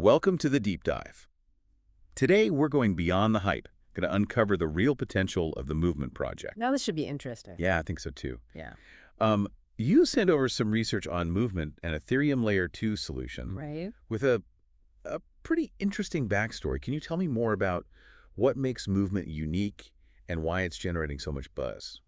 Welcome to the Deep Dive. Today, we're going beyond the hype, going to uncover the real potential of the Movement project. Now this should be interesting. Yeah, I think so too. Yeah. You sent over some research on Movement and Ethereum Layer 2 solution Right. with a pretty interesting backstory. Can you tell me more about what makes Movement unique and why it's generating so much buzz?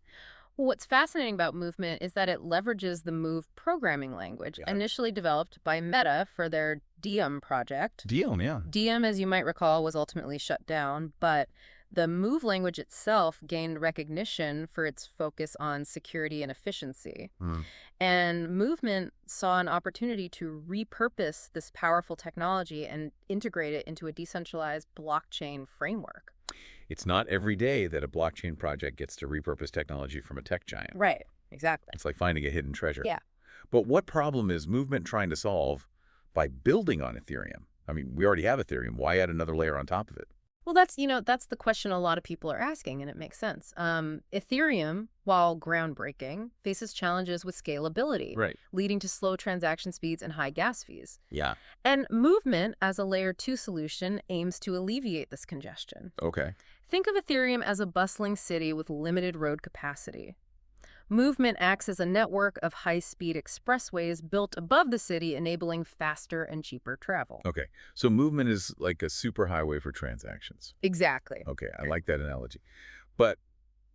Well, what's fascinating about Movement is that it leverages the Move programming language, Yeah. initially developed by Meta for their Diem project. Deal, yeah. Diem, as you might recall, was ultimately shut down, but the Move language itself gained recognition for its focus on security and efficiency. And Movement saw an opportunity to repurpose this powerful technology and integrate it into a decentralized blockchain framework. It's not every day that a blockchain project gets to repurpose technology from a tech giant. Right. Exactly. It's like finding a hidden treasure. Yeah. But what problem is Movement trying to solve by building on Ethereum? I mean, we already have Ethereum. Why add another layer on top of it? Well, that's the question a lot of people are asking, and it makes sense. Ethereum, while groundbreaking, faces challenges with scalability, Right. leading to slow transaction speeds and high gas fees. Yeah. And Movement, as a Layer 2 solution, aims to alleviate this congestion. Okay. Think of Ethereum as a bustling city with limited road capacity. Movement acts as a network of high-speed expressways built above the city, enabling faster and cheaper travel. Okay. So Movement is like a superhighway for transactions. Exactly. Okay. I like that analogy. But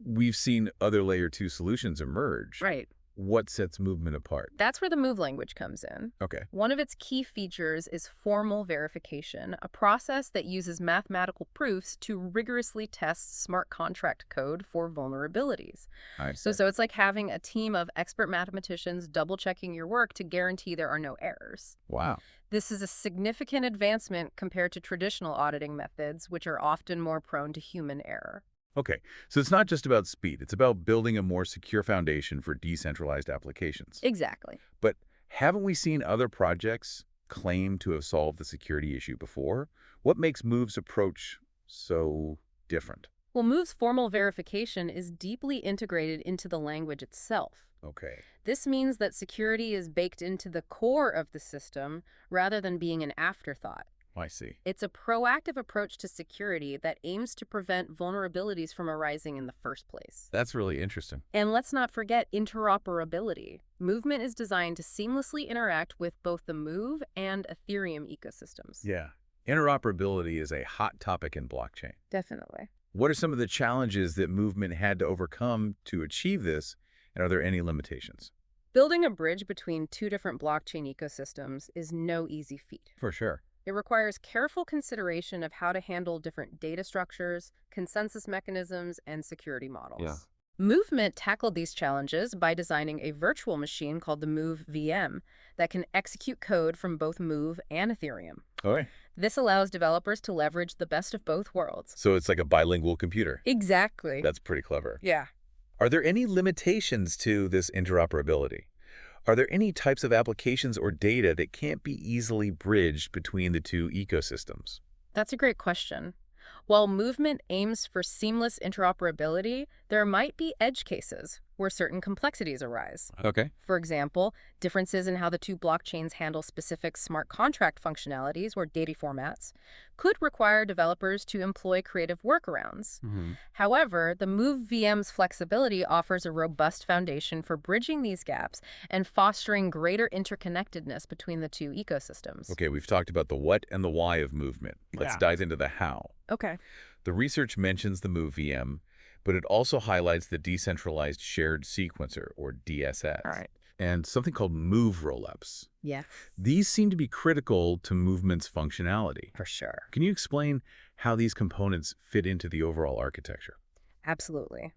we've seen other Layer 2 solutions emerge. Right. What sets Movement apart? That's where the Move language comes in. Okay. One of its key features is formal verification, a process that uses mathematical proofs to rigorously test smart contract code for vulnerabilities. I So see. it's like having a team of expert mathematicians double-checking your work to guarantee there are no errors. Wow. This is a significant advancement compared to traditional auditing methods, which are often more prone to human error. Okay. So it's not just about speed. It's about building a more secure foundation for decentralized applications. Exactly. But haven't we seen other projects claim to have solved the security issue before? What makes Move's approach so different? Well, Move's formal verification is deeply integrated into the language itself. Okay. This means that security is baked into the core of the system rather than being an afterthought. I see. It's a proactive approach to security that aims to prevent vulnerabilities from arising in the first place. That's really interesting. And let's not forget interoperability. Movement is designed to seamlessly interact with both the Move and Ethereum ecosystems. Yeah. Interoperability is a hot topic in blockchain. Definitely. What are some of the challenges that Movement had to overcome to achieve this, and are there any limitations? Building a bridge between two different blockchain ecosystems is no easy feat. For sure. It requires careful consideration of how to handle different data structures, consensus mechanisms, and security models. Yeah. Movement tackled these challenges by designing a virtual machine called the MoveVM that can execute code from both Move and Ethereum. Okay. This allows developers to leverage the best of both worlds. So it's like a bilingual computer. Exactly. That's pretty clever. Yeah. Are there any limitations to this interoperability? Are there any types of applications or data that can't be easily bridged between the two ecosystems? That's a great question. While Movement aims for seamless interoperability, there might be edge cases where certain complexities arise. Okay. For example, differences in how the two blockchains handle specific smart contract functionalities or data formats could require developers to employ creative workarounds. However, the MoveVM's flexibility offers a robust foundation for bridging these gaps and fostering greater interconnectedness between the two ecosystems. Okay, we've talked about the what and the why of Movement. Let's Yeah. dive into the how. Okay. The research mentions the MoveVM, but it also highlights the Decentralized Shared Sequencer, or DSS. All right. And something called Move Rollups. Yeah, These seem to be critical to Movement's functionality. for sure. Can you explain how these components fit into the overall architecture? Absolutely.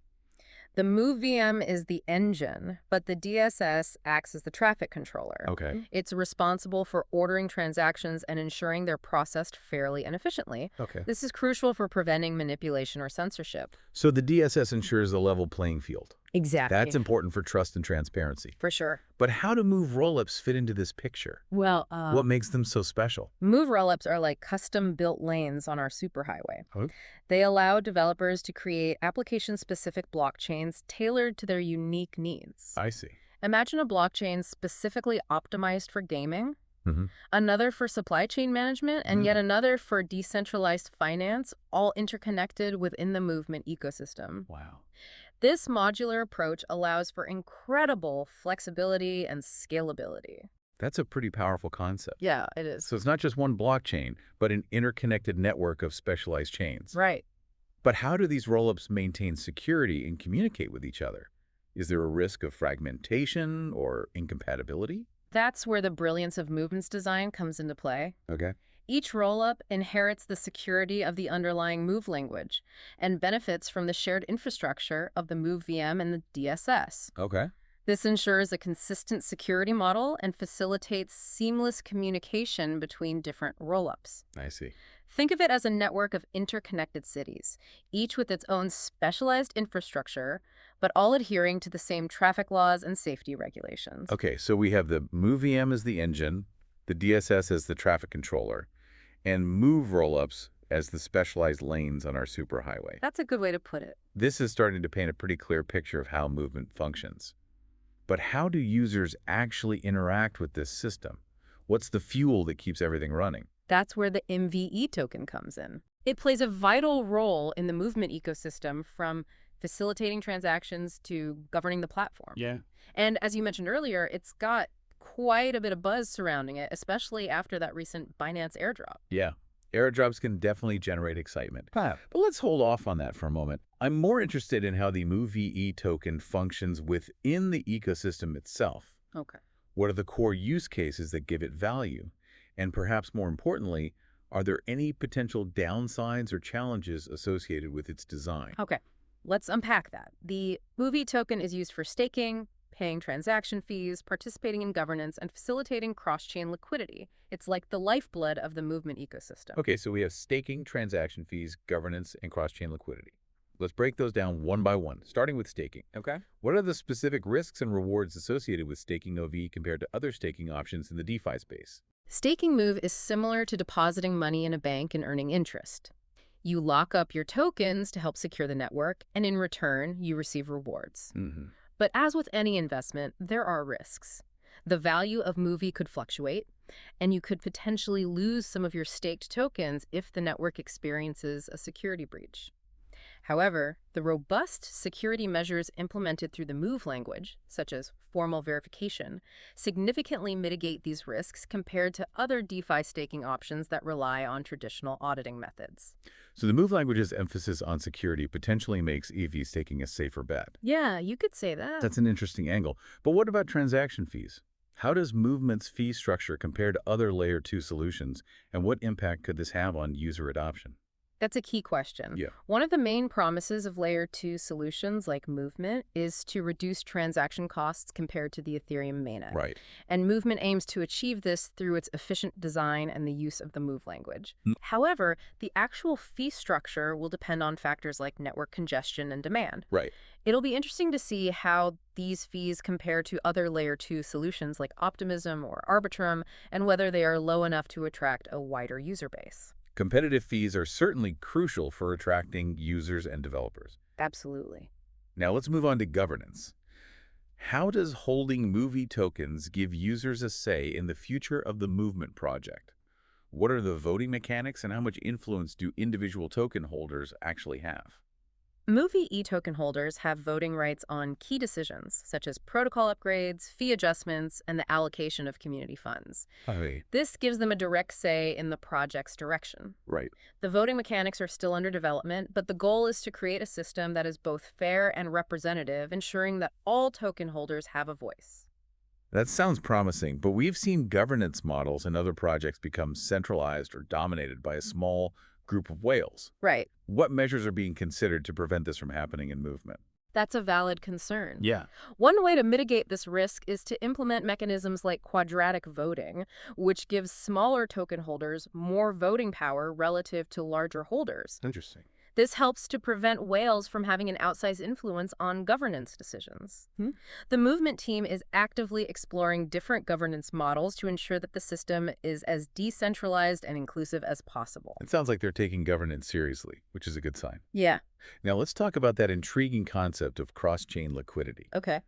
The MoveVM is the engine, but the DSS acts as the traffic controller. Okay. It's responsible for ordering transactions and ensuring they're processed fairly and efficiently. Okay. This is crucial for preventing manipulation or censorship. So the DSS ensures a level playing field. Exactly. That's important for trust and transparency. for sure. But how do Move Rollups fit into this picture? Well, What makes them so special? Move Rollups are like custom-built lanes on our superhighway. Oh. They allow developers to create application-specific blockchains tailored to their unique needs. I see. Imagine a blockchain specifically optimized for gaming, Hmm. another for supply chain management, and yet another for decentralized finance, all interconnected within the movement ecosystem. Wow. This modular approach allows for incredible flexibility and scalability. That's a pretty powerful concept. Yeah, it is. So it's not just one blockchain, but an interconnected network of specialized chains. Right. But how do these rollups maintain security and communicate with each other? Is there a risk of fragmentation or incompatibility? That's where the brilliance of Movement's design comes into play. Okay. Each rollup inherits the security of the underlying Move language and benefits from the shared infrastructure of the MoveVM and the DSS. Okay. This ensures a consistent security model and facilitates seamless communication between different rollups. I see. Think of it as a network of interconnected cities, each with its own specialized infrastructure, but all adhering to the same traffic laws and safety regulations. Okay, so we have the MoveVM as the engine, the DSS as the traffic controller, and Move Rollups as the specialized lanes on our superhighway. That's a good way to put it. This is starting to paint a pretty clear picture of how movement functions. But how do users actually interact with this system? What's the fuel that keeps everything running? That's where the MVE token comes in. It plays a vital role in the movement ecosystem, from facilitating transactions to governing the platform. Yeah. And as you mentioned earlier, it's got quite a bit of buzz surrounding it, especially after that recent Binance airdrop. Yeah. Airdrops can definitely generate excitement. But let's hold off on that for a moment. I'm more interested in how the MoveVE token functions within the ecosystem itself. Okay. What are the core use cases that give it value? And perhaps more importantly, are there any potential downsides or challenges associated with its design? Okay. Let's unpack that. The MoveVE token is used for staking, paying transaction fees, participating in governance, and facilitating cross-chain liquidity. It's like the lifeblood of the movement ecosystem. Okay, so we have staking, transaction fees, governance, and cross-chain liquidity. Let's break those down one by one, starting with staking. Okay. What are the specific risks and rewards associated with staking OV compared to other staking options in the DeFi space? Staking Move is similar to depositing money in a bank and earning interest. You lock up your tokens to help secure the network, and in return, you receive rewards. But as with any investment, there are risks. The value of MoveVE could fluctuate, and you could potentially lose some of your staked tokens if the network experiences a security breach. However, the robust security measures implemented through the Move language, such as formal verification, significantly mitigate these risks compared to other DeFi staking options that rely on traditional auditing methods. So the Move language's emphasis on security potentially makes EV staking a safer bet. Yeah, you could say that. That's an interesting angle. But what about transaction fees? How does Movement's fee structure compare to other Layer 2 solutions, and what impact could this have on user adoption? That's a key question. Yeah. One of the main promises of Layer 2 solutions like Movement is to reduce transaction costs compared to the Ethereum mainnet. Right. And Movement aims to achieve this through its efficient design and the use of the Move language. However, the actual fee structure will depend on factors like network congestion and demand. Right. It'll be interesting to see how these fees compare to other Layer 2 solutions like Optimism or Arbitrum, and whether they are low enough to attract a wider user base. Competitive fees are certainly crucial for attracting users and developers. Absolutely. Now let's move on to governance. How does holding MoveVE tokens give users a say in the future of the Movement project? What are the voting mechanics, and how much influence do individual token holders actually have? MoveVE token holders have voting rights on key decisions, such as protocol upgrades, fee adjustments, and the allocation of community funds. This gives them a direct say in the project's direction. Right. The voting mechanics are still under development, but the goal is to create a system that is both fair and representative, ensuring that all token holders have a voice. That sounds promising, but we've seen governance models in other projects become centralized or dominated by a small group of whales. Right. What measures are being considered to prevent this from happening in Movement? That's a valid concern. Yeah. One way to mitigate this risk is to implement mechanisms like quadratic voting, which gives smaller token holders more voting power relative to larger holders. Interesting. This helps to prevent whales from having an outsized influence on governance decisions. The Movement team is actively exploring different governance models to ensure that the system is as decentralized and inclusive as possible. It sounds like they're taking governance seriously, which is a good sign. Yeah. Now let's talk about that intriguing concept of cross-chain liquidity. Okay.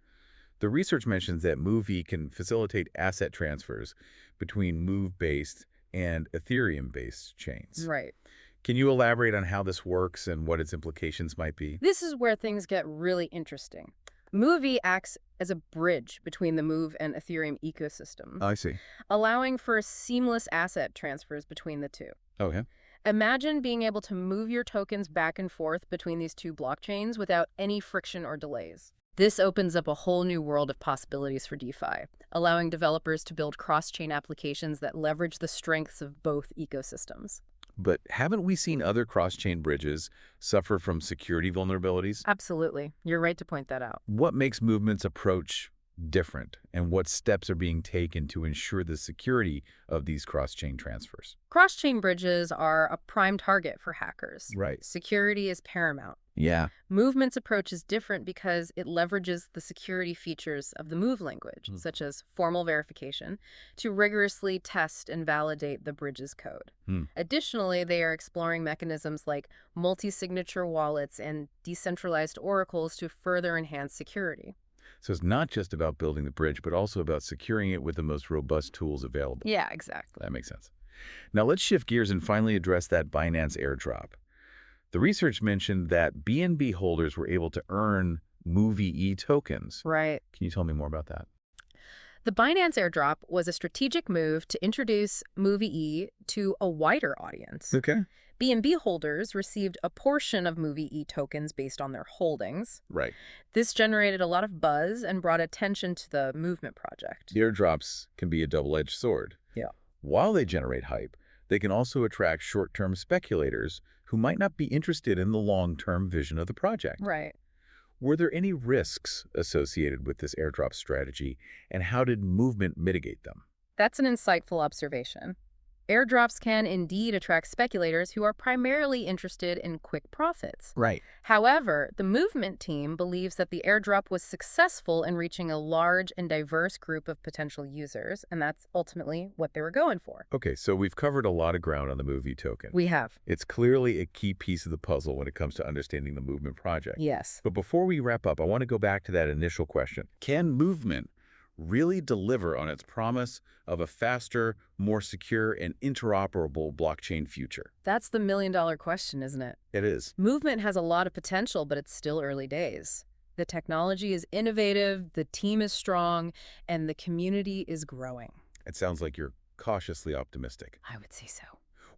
The research mentions that MoveVM can facilitate asset transfers between Move-based and Ethereum-based chains. Right. Can you elaborate on how this works and what its implications might be? This is where things get really interesting. Moovy acts as a bridge between the Move and Ethereum ecosystem, I see. allowing for seamless asset transfers between the two. Okay. Imagine being able to move your tokens back and forth between these two blockchains without any friction or delays. This opens up a whole new world of possibilities for DeFi, allowing developers to build cross-chain applications that leverage the strengths of both ecosystems. But haven't we seen other cross-chain bridges suffer from security vulnerabilities? Absolutely. You're right to point that out. What makes Movement's approach different, and what steps are being taken to ensure the security of these cross-chain transfers? Cross-chain bridges are a prime target for hackers. Right. Security is paramount. Yeah. Movement's approach is different because it leverages the security features of the Move language, such as formal verification, to rigorously test and validate the bridge's code. Additionally, they are exploring mechanisms like multi-signature wallets and decentralized oracles to further enhance security. So it's not just about building the bridge, but also about securing it with the most robust tools available. Yeah, exactly. That makes sense. Now let's shift gears and finally address that Binance airdrop. The research mentioned that BNB holders were able to earn MoveVM tokens. Right. Can you tell me more about that? The Binance airdrop was a strategic move to introduce MoveVM to a wider audience. Okay. BNB holders received a portion of MoveVM tokens based on their holdings. Right. This generated a lot of buzz and brought attention to the movement project. The airdrops can be a double-edged sword. Yeah. While they generate hype, they can also attract short-term speculators who might not be interested in the long-term vision of the project. Right. Were there any risks associated with this airdrop strategy, and how did Movement mitigate them? That's an insightful observation. Airdrops can indeed attract speculators who are primarily interested in quick profits. Right. However, the movement team believes that the airdrop was successful in reaching a large and diverse group of potential users, and that's ultimately what they were going for. Okay, so we've covered a lot of ground on the MoveVM token. We have. It's clearly a key piece of the puzzle when it comes to understanding the Movement project. Yes. But before we wrap up, I want to go back to that initial question. Can Movement really deliver on its promise of a faster, more secure, and interoperable blockchain future? That's the million-dollar question, isn't it? It is. Movement has a lot of potential, but it's still early days. The technology is innovative, the team is strong, and the community is growing. It sounds like you're cautiously optimistic. I would say so.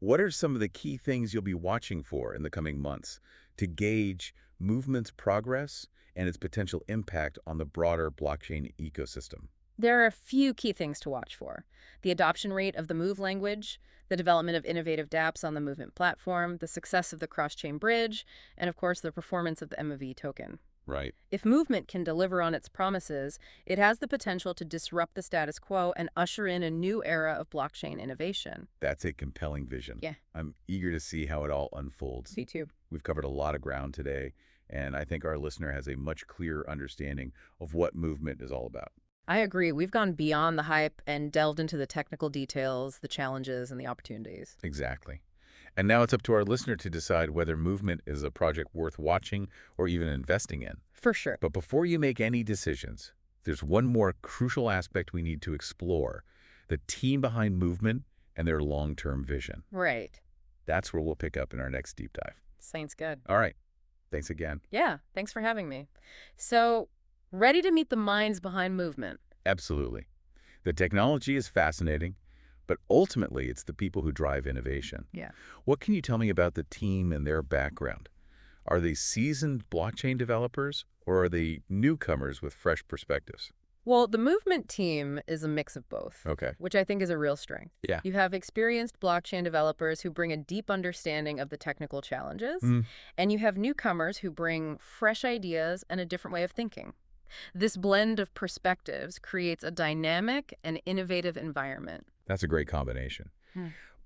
What are some of the key things you'll be watching for in the coming months to gauge Movement's progress and its potential impact on the broader blockchain ecosystem? There are a few key things to watch for. The adoption rate of the Move language, the development of innovative dApps on the Movement platform, the success of the cross-chain bridge, and of course the performance of the MoveVM token. Right. If Movement can deliver on its promises, it has the potential to disrupt the status quo and usher in a new era of blockchain innovation. That's a compelling vision. Yeah. I'm eager to see how it all unfolds. Me too. We've covered a lot of ground today, and I think our listener has a much clearer understanding of what Movement is all about. I agree. We've gone beyond the hype and delved into the technical details, the challenges, and the opportunities. Exactly. And now it's up to our listener to decide whether Movement is a project worth watching or even investing in. For sure. But before you make any decisions, there's one more crucial aspect we need to explore: the team behind Movement and their long-term vision. Right. That's where we'll pick up in our next deep dive. Sounds good. All right. Thanks again. Yeah, thanks for having me. So, ready to meet the minds behind Movement? Absolutely. The technology is fascinating, but ultimately it's the people who drive innovation. Yeah. What can you tell me about the team and their background? Are they seasoned blockchain developers, or are they newcomers with fresh perspectives? Well, the Movement team is a mix of both. Okay. Which I think is a real strength. Yeah. You have experienced blockchain developers who bring a deep understanding of the technical challenges, and you have newcomers who bring fresh ideas and a different way of thinking. This blend of perspectives creates a dynamic and innovative environment. That's a great combination.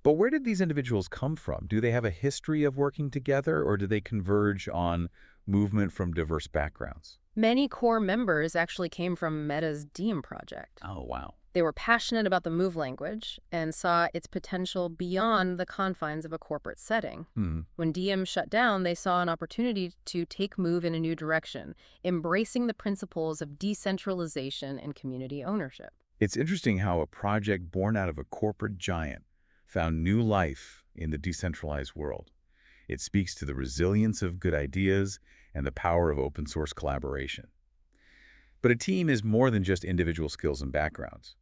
But where did these individuals come from? Do they have a history of working together, or do they converge on Movement from diverse backgrounds? Many core members actually came from Meta's Diem project. Oh, wow. They were passionate about the Move language and saw its potential beyond the confines of a corporate setting. Hmm. When DM shut down, they saw an opportunity to take Move in a new direction, embracing the principles of decentralization and community ownership. It's interesting how a project born out of a corporate giant found new life in the decentralized world. It speaks to the resilience of good ideas and the power of open source collaboration. But a team is more than just individual skills and backgrounds.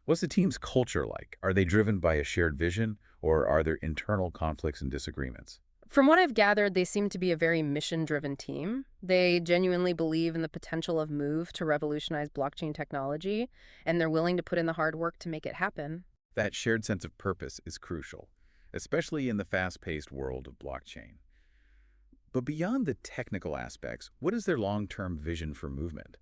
What's the team's culture like? Are they driven by a shared vision, or are there internal conflicts and disagreements? From what I've gathered, they seem to be a very mission-driven team. They genuinely believe in the potential of Move to revolutionize blockchain technology, and they're willing to put in the hard work to make it happen. That shared sense of purpose is crucial, especially in the fast-paced world of blockchain. But beyond the technical aspects, what is their long-term vision for movement?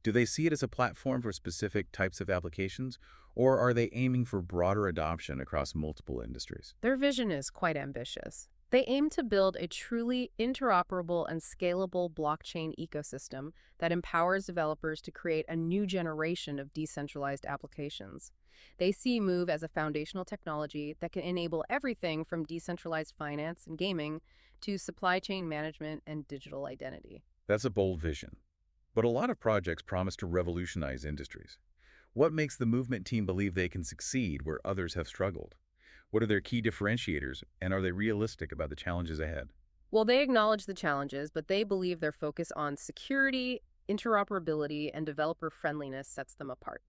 Do they see it as a platform for specific types of applications, or are they aiming for broader adoption across multiple industries? Their vision is quite ambitious. They aim to build a truly interoperable and scalable blockchain ecosystem that empowers developers to create a new generation of decentralized applications. They see Move as a foundational technology that can enable everything from decentralized finance and gaming to supply chain management and digital identity. That's a bold vision. But a lot of projects promise to revolutionize industries. What makes the movement team believe they can succeed where others have struggled? What are their key differentiators, and are they realistic about the challenges ahead? Well, they acknowledge the challenges, but they believe their focus on security, interoperability, and developer friendliness sets them apart.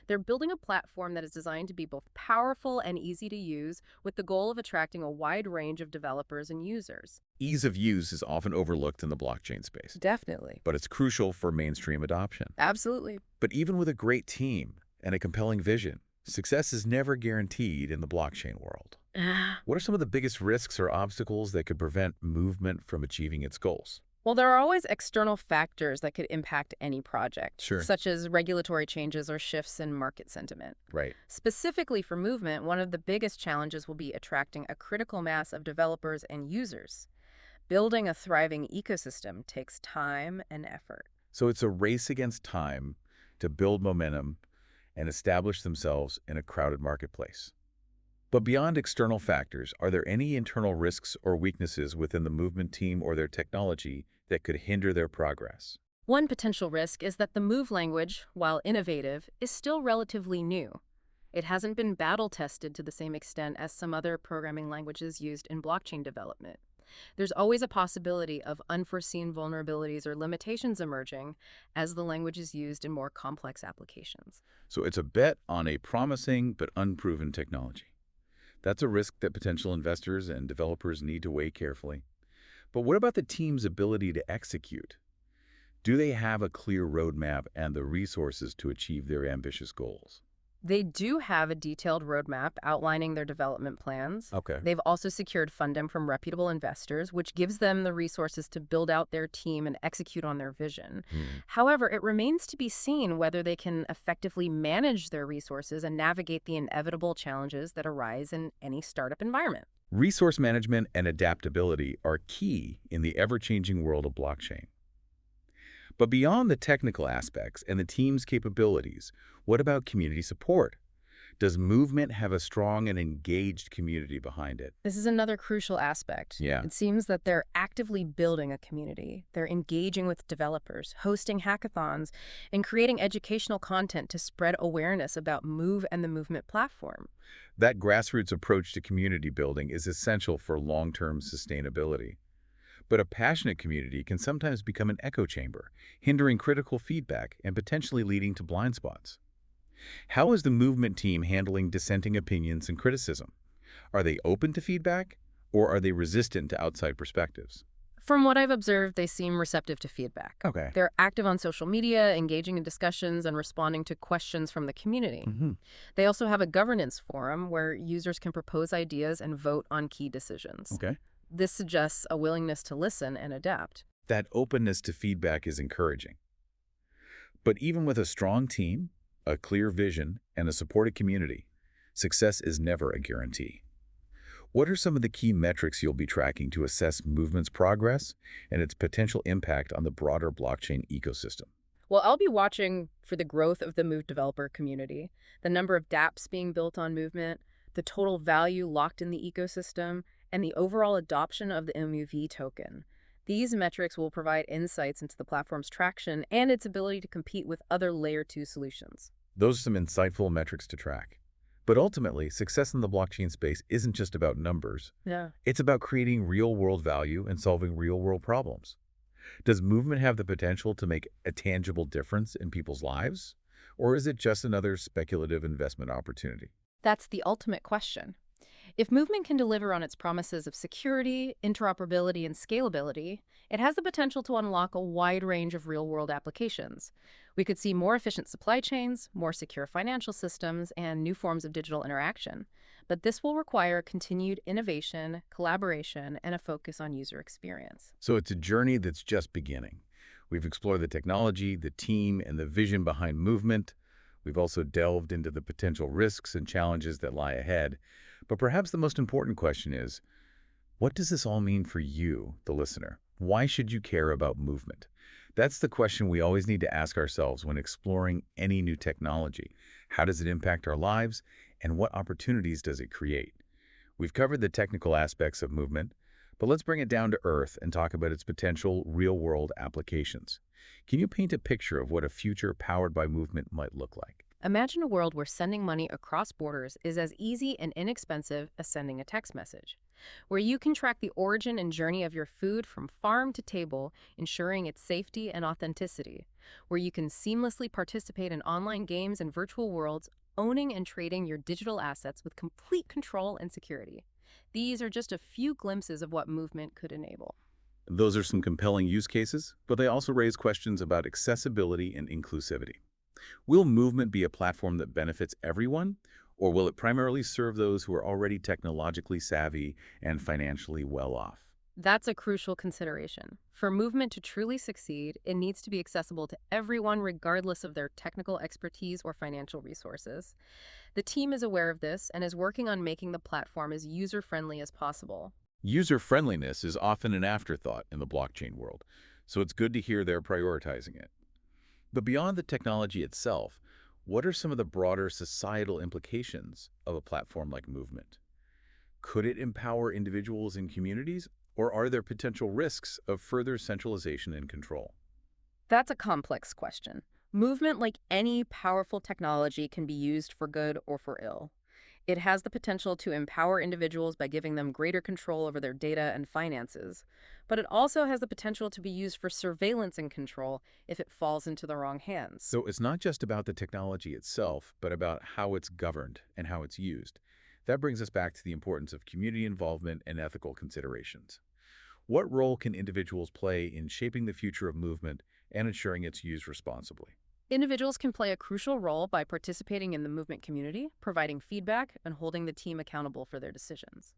They're building a platform that is designed to be both powerful and easy to use, with the goal of attracting a wide range of developers and users. Ease of use is often overlooked in the blockchain space, Definitely. but it's crucial for mainstream adoption. Absolutely. But even with a great team and a compelling vision, success is never guaranteed in the blockchain world. What are some of the biggest risks or obstacles that could prevent movement from achieving its goals? Well, there are always external factors that could impact any project, Sure. such as regulatory changes or shifts in market sentiment. Right. Specifically for movement, one of the biggest challenges will be attracting a critical mass of developers and users. Building a thriving ecosystem takes time and effort. So it's a race against time to build momentum and establish themselves in a crowded marketplace. But beyond external factors, are there any internal risks or weaknesses within the movement team or their technology that could hinder their progress? One potential risk is that the Move language, while innovative, is still relatively new. It hasn't been battle-tested to the same extent as some other programming languages used in blockchain development. There's always a possibility of unforeseen vulnerabilities or limitations emerging as the language is used in more complex applications. So it's a bet on a promising but unproven technology. That's a risk that potential investors and developers need to weigh carefully. But what about the team's ability to execute? Do they have a clear roadmap and the resources to achieve their ambitious goals? They do have a detailed roadmap outlining their development plans. Okay. They've also secured funding from reputable investors, which gives them the resources to build out their team and execute on their vision. However, it remains to be seen whether they can effectively manage their resources and navigate the inevitable challenges that arise in any startup environment. Resource management and adaptability are key in the ever-changing world of blockchain. But beyond the technical aspects and the team's capabilities, what about community support? Does movement have a strong and engaged community behind it? This is another crucial aspect. Yeah. It seems that they're actively building a community. They're engaging with developers, hosting hackathons, and creating educational content to spread awareness about Move and the movement platform. That grassroots approach to community building is essential for long-term sustainability. But a passionate community can sometimes become an echo chamber, hindering critical feedback and potentially leading to blind spots. How is the movement team handling dissenting opinions and criticism? Are they open to feedback, or are they resistant to outside perspectives? From what I've observed, they seem receptive to feedback. Okay. They're active on social media, engaging in discussions, and responding to questions from the community. They also have a governance forum where users can propose ideas and vote on key decisions. Okay. This suggests a willingness to listen and adapt. That openness to feedback is encouraging. But even with a strong team, a clear vision, and a supported community, success is never a guarantee. What are some of the key metrics you'll be tracking to assess movement's progress and its potential impact on the broader blockchain ecosystem? Well, I'll be watching for the growth of the Move developer community, the number of dApps being built on Movement, the total value locked in the ecosystem, and the overall adoption of the MUV token. These metrics will provide insights into the platform's traction and its ability to compete with other Layer 2 solutions. Those are some insightful metrics to track. But ultimately, success in the blockchain space isn't just about numbers. Yeah. It's about creating real-world value and solving real-world problems. Does movement have the potential to make a tangible difference in people's lives? Or is it just another speculative investment opportunity? That's the ultimate question. If Movement can deliver on its promises of security, interoperability, and scalability, it has the potential to unlock a wide range of real-world applications. We could see more efficient supply chains, more secure financial systems, and new forms of digital interaction. But this will require continued innovation, collaboration, and a focus on user experience. So it's a journey that's just beginning. We've explored the technology, the team, and the vision behind movement. We've also delved into the potential risks and challenges that lie ahead. But perhaps the most important question is, what does this all mean for you, the listener? Why should you care about movement? That's the question we always need to ask ourselves when exploring any new technology. How does it impact our lives, and what opportunities does it create? We've covered the technical aspects of movement, but let's bring it down to earth and talk about its potential real-world applications. Can you paint a picture of what a future powered by movement might look like? Imagine a world where sending money across borders is as easy and inexpensive as sending a text message, where you can track the origin and journey of your food from farm to table, ensuring its safety and authenticity, where you can seamlessly participate in online games and virtual worlds, owning and trading your digital assets with complete control and security. These are just a few glimpses of what movement could enable. Those are some compelling use cases, but they also raise questions about accessibility and inclusivity. Will movement be a platform that benefits everyone, or will it primarily serve those who are already technologically savvy and financially well off? That's a crucial consideration. For movement to truly succeed, it needs to be accessible to everyone regardless of their technical expertise or financial resources. The team is aware of this and is working on making the platform as user-friendly as possible. User-friendliness is often an afterthought in the blockchain world, so it's good to hear they're prioritizing it. But beyond the technology itself, what are some of the broader societal implications of a platform like Movement? Could it empower individuals and communities, or are there potential risks of further centralization and control? That's a complex question. Movement, like any powerful technology, can be used for good or for ill. It has the potential to empower individuals by giving them greater control over their data and finances. But it also has the potential to be used for surveillance and control if it falls into the wrong hands. So it's not just about the technology itself, but about how it's governed and how it's used. That brings us back to the importance of community involvement and ethical considerations. What role can individuals play in shaping the future of movement and ensuring it's used responsibly? Individuals can play a crucial role by participating in the movement community, providing feedback, and holding the team accountable for their decisions.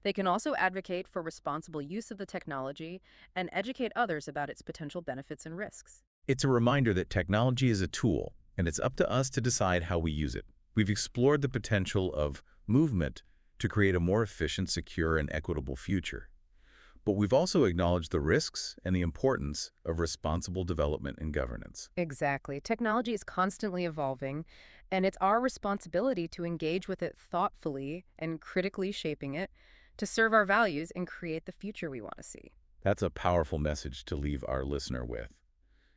They can also advocate for responsible use of the technology and educate others about its potential benefits and risks. It's a reminder that technology is a tool, and it's up to us to decide how we use it. We've explored the potential of movement to create a more efficient, secure, and equitable future. But we've also acknowledged the risks and the importance of responsible development and governance. Exactly. Technology is constantly evolving, and it's our responsibility to engage with it thoughtfully and critically shaping it to serve our values and create the future we want to see. That's a powerful message to leave our listener with.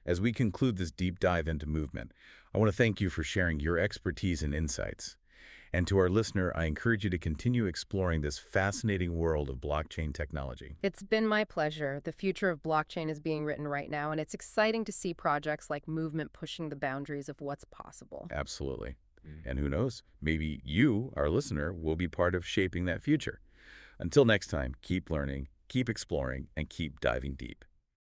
As we conclude this deep dive into movement, I want to thank you for sharing your expertise and insights. And to our listener, I encourage you to continue exploring this fascinating world of blockchain technology. It's been my pleasure. The future of blockchain is being written right now, and it's exciting to see projects like Movement pushing the boundaries of what's possible. Absolutely. And who knows, maybe you, our listener, will be part of shaping that future. Until next time, keep learning, keep exploring, and keep diving deep.